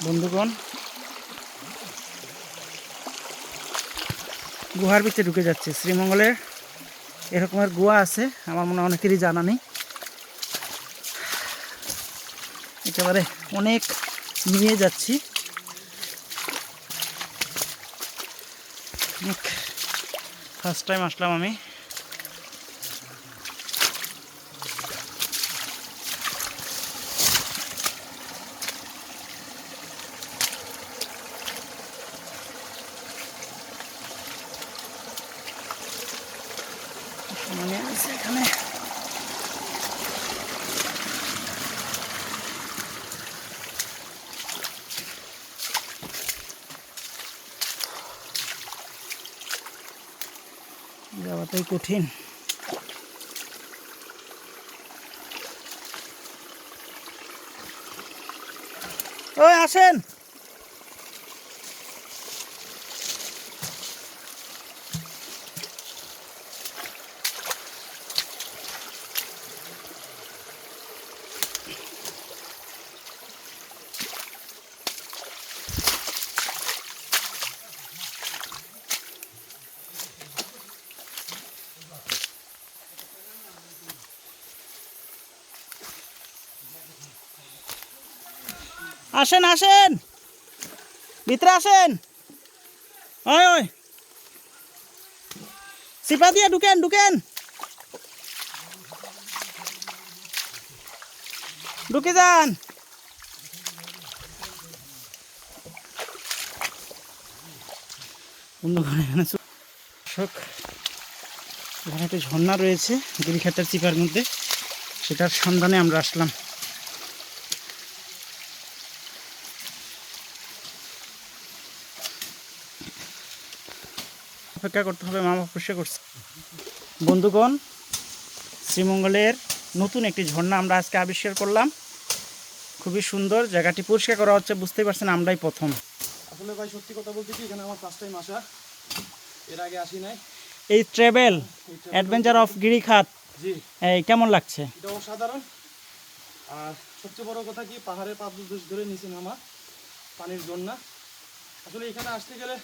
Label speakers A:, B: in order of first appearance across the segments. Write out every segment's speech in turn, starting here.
A: বন্ধুগণ, গুহার ভিতরে ঢুকে যাচ্ছে। শ্রীমঙ্গলের এরকমের গুহা আছে, আমার মনে হয় অনেকেরই জানা নেই। একেবারে অনেক নিয়ে যাচ্ছি। ফার্স্ট টাইম আসলাম আমি। মনে আছে এখানে যাওয়াটাই কঠিন। ওই আসেন। আসেন আসেন, ভিতরে আসেন। ওই ওই সিপা দিয়ে ঢুকেন ঢুকেন, ঢুকে যান। এখানে এখানে একটা ঝর্ণা রয়েছে গিরিখাতের চিপার মধ্যে, সেটার সন্ধানে আমরা আসলাম। অপেক্ষা করতে হবে, মামা অপেক্ষা করছে। বন্ধুগণ, শ্রীমঙ্গলের নতুন একটি ঝর্ণা আমরা আজকে আবিষ্কার করলাম। খুবই সুন্দর, জায়গাটি পরিষ্কার করা হচ্ছে, বুঝতেই পারছেন আমরাই প্রথম।
B: আসলে ভাই সত্যি কথা বলতে কি, এখানে আমার ফার্স্ট টাইম আসা, এর আগে আসি নাই।
A: এই ট্রাভেল অ্যাডভেঞ্চার অফ গিরিখাত,
B: জি,
A: এই কেমন লাগছে?
B: এটা অসাধারণ। আর সবচেয়ে বড় কথা কি, পাহাড়ের পাদদেশ ধরে নিচে নামা পানির জন্য। আসলে এখানে আসতে গেলে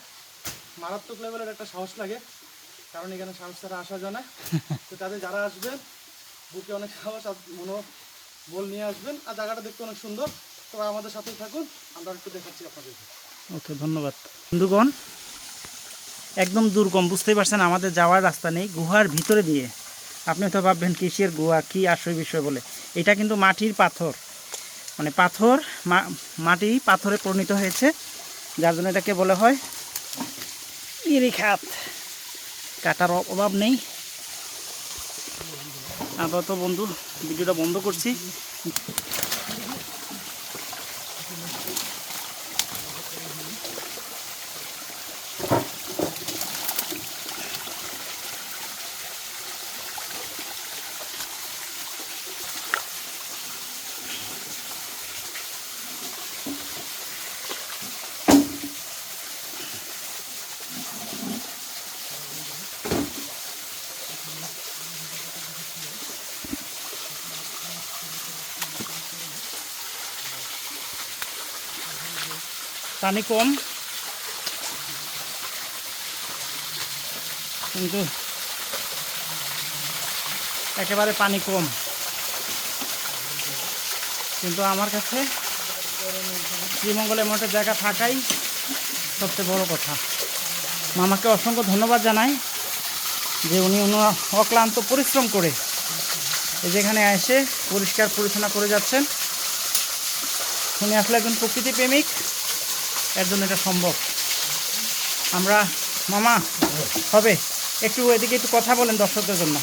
B: মারাত্মক লেভেলের একটা সাহস লাগে, কারণ এখানে সাহস ছাড়া আসা যায় না। তো তাদের যারা আসবেন, বুকে অনেক সাহস আর বল নিয়ে আসবেন। আর জায়গাটা দেখতে অনেক সুন্দর। তো আমাদের সাথেই থাকুন, আমরা একটু দেখাচ্ছি আপনাদেরকে।
A: ওকে, ধন্যবাদ। বন্ধুগণ, একদম দুর্গম, বুঝতেই পারছেন আমাদের যাওয়ার রাস্তা নেই, গুহার ভিতরে দিয়ে। আপনি তো ভাববেন কিসের গুহা, কি আসল বিষয় বলে। এটা কিন্তু মাটির পাথর, মানে পাথর, মাটি পাথরে পরিণত হয়েছে, যার জন্য এটাকে বলা হয় গিরিখাত। কাটার অভাব নেই। আপাতত বন্ধু ভিডিওটা বন্ধ করছি। পানি কম, কিন্তু একেবারে পানি কম, কিন্তু আমার কাছে শ্রীমঙ্গলের মতো জায়গা থাকাই সবচেয়ে বড় কথা। মামাকে অসংখ্য ধন্যবাদ জানাই যে উনি অক্লান্ত পরিশ্রম করে যেখানে এসে পরিষ্কার পরিচ্ছন্ন করে যাচ্ছেন। উনি আসলে একজন প্রকৃতি প্রেমিক, এর জন্য এটা সম্ভব। আমরা মামা হবে একটু এদিকে একটু কথা বলেন দর্শকদের জন্য,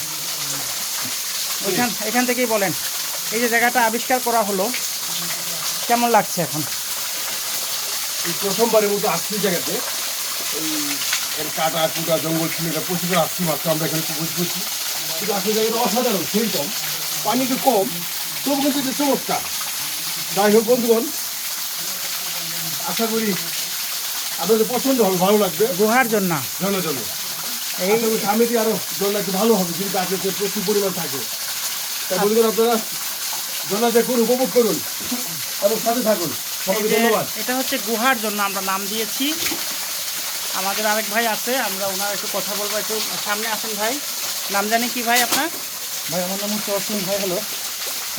A: এখান থেকেই বলেন। এই যে জায়গাটা আবিষ্কার করা হলো, কেমন লাগছে এখন?
C: এই প্রথমবারের মতো আসছি জায়গাতে। এই এর কাটা কুটা জঙ্গল ছিল, এটা প্রচুর করে আসছি, মাত্র আমরা এখানে উপভোগ করছি। কিন্তু আসলে জায়গাটা অসাধারণ, সেই কম পানি তো কম, তবু কিন্তু এটা চমৎকার। যাই হোক বন্ধুগণ, আশা করি আপনাদের পছন্দ হবে, ভালো লাগবে।
A: গুহার জন্য
C: জন্য এই সামনেটি আরো জন্য একটু ভালো হবে, কিন্তু আপনাদের প্রচুর পরিমাণ থাকে। তাই বন্ধুগণ, আপনারা জন্য দেখুন, উপভোগ করুন এবং সাথে থাকুন। সবাইকে
A: যে
C: ধন্যবাদ।
A: এটা হচ্ছে গুহার জন্য আমরা নাম দিয়েছি। আমাদের আরেক ভাই আছে, আমরা ওনার একটু কথা বলবো। একটু সামনে আসেন ভাই। নাম জানি কি ভাই আপনার?
B: ভাই আমার নাম হচ্ছে অসীম ভাই। হ্যালো,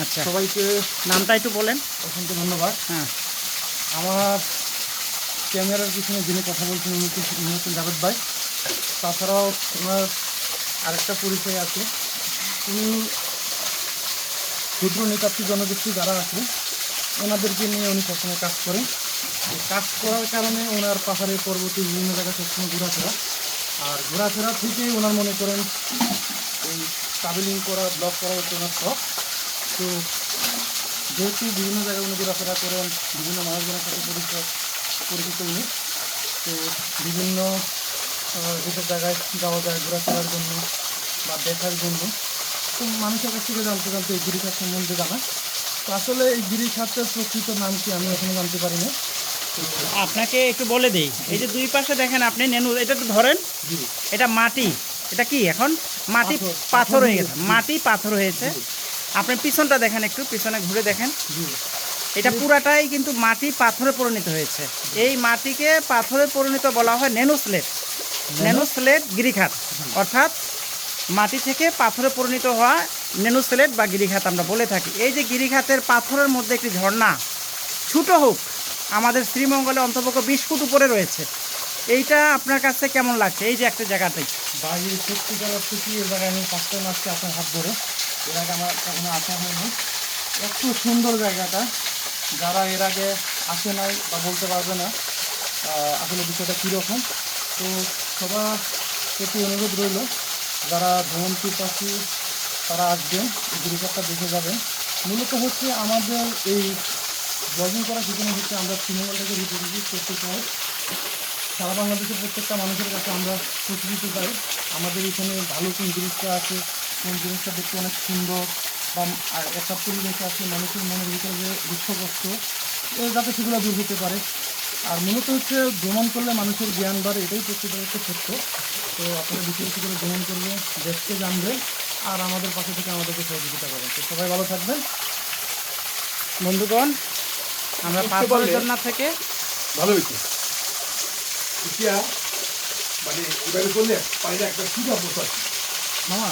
A: আচ্ছা,
B: সবাইকে
A: নামটা একটু বলেন।
B: অসংখ্য ধন্যবাদ।
A: হ্যাঁ,
B: আমার ক্যামেরার পিছনে যিনি কথা বলছেন উনি হচ্ছেন জাভেদ ভাই। তাছাড়াও ওনার আরেকটা পরিচয় আছে, উনি ক্ষুদ্র নৃতাত্ত্বিক জনগোষ্ঠী যারা আছে ওনাদেরকে নিয়ে উনি সবসময় কাজ করেন। এই কাজ করার কারণে ওনার পাহাড়ে পর্বতে বিভিন্ন জায়গায় সবসময় ঘোরাফেরা, আর ঘোরাফেরা থেকেই ওনার মনে করেন এই ট্রাভেলিং করা, ব্লগ করা হচ্ছে ওনার শখ। তো যেহেতু বিভিন্ন জায়গায় উনি ঘোরাফেরা করেন, বিভিন্ন মানুষজনের সাথে পরিচিত উনি, তো বিভিন্ন যেসব জায়গায় যাওয়া যায় ঘোরাফেরার জন্য বা দেখার জন্য, তো মানুষের কাছ থেকে জানতে জানতে এই গিরিখাত সম্বন্ধে জানা। তো আসলে এই গিরিখাতের প্রকৃত নাম কি আমি এখনো জানতে পারি না।
A: আপনাকে একটু বলে দেই। এই যে দুই পাশে দেখেন আপনি নেনু, এটা তো ধরেন,
B: জি,
A: এটা মাটি। এটা কি এখন মাটি
B: পাথর।
A: পাথর হয়ে গেছে, মাটি পাথর হয়েছে। আপনি পিছনটা দেখেন, একটু পিছনে ঘুরে দেখেন।
B: জি,
A: এটা পুরাটাই কিন্তু মাটি পাথরে পরিণত হয়েছে। এই মাটিকে পাথরে পরিণত বলা হয় নেনুস্লেট। নেনুস্লেট গিরিখাত, অর্থাৎ মাটি থেকে পাথরে পরিণত হওয়া নেনুস্লেট বা গিরিখাত আমরা বলে থাকি। এই যে গিরিখাতের পাথরের মধ্যে একটি ঝর্ণা, ছোটো হোক, আমাদের শ্রীমঙ্গলে অন্তপক্ষ 20 ফুট উপরে রয়েছে। এইটা আপনার কাছে কেমন লাগছে? এই যে একটা জায়গাতেই
B: ভাই সত্যিকার অর্থে কি এর জায়গায় আমি ফার্স্ট টাইম আসছি আপনার হাত ধরে, এর আগে আমার কখনো আসা হয়নি। এত সুন্দর জায়গাটা, যারা এর আগে আসে নাই বা বলতে পারবে না আসলে বিষয়টা কীরকম। তো সবার প্রতি অনুরোধ রইল, যারা ভ্রমণ পিপাসী তারা আসবেন, এই গিরিখাতটা দেখে যাবেন। মূলত হচ্ছে আমাদের এই ব্লগিং করার পিছনে হচ্ছে আমরা শ্রীমঙ্গলটাকে রিপ্রেজেন্ট করতে চাই। সারা বাংলাদেশের প্রত্যেকটা মানুষের কাছে আমরা পরিচিত চাই আমাদের এখানে ভালো কোন জিনিসটা আছে, কোন জিনিসটা দেখতে অনেক সুন্দর, বা আর একটা পরিবেশ আছে মানুষের মনের ভিতরে যে দুঃখ কষ্ট যাতে সেগুলো দূর হতে পারে। আর মূলত হচ্ছে ভ্রমণ করলে মানুষের জ্ঞান বাড়ে, এটাই প্রকৃত হচ্ছে সত্য। তো আপনারা বেশি বেশি করে ভ্রমণ করবেন, দেশকে জানবেন, আর আমাদের পাশে থেকে আমাদেরকে সহযোগিতা করেন। তো সবাই ভালো থাকবেন।
A: বন্ধুগণ, আমরা
C: বুঝতে
A: পাথরের
C: পারলে?
A: ঝর্ণা থেকে
C: ভালো হয়েছে। ইতিহাস মানে এবারে করলে পানিটা একটা সুন্দর বসে
B: মামা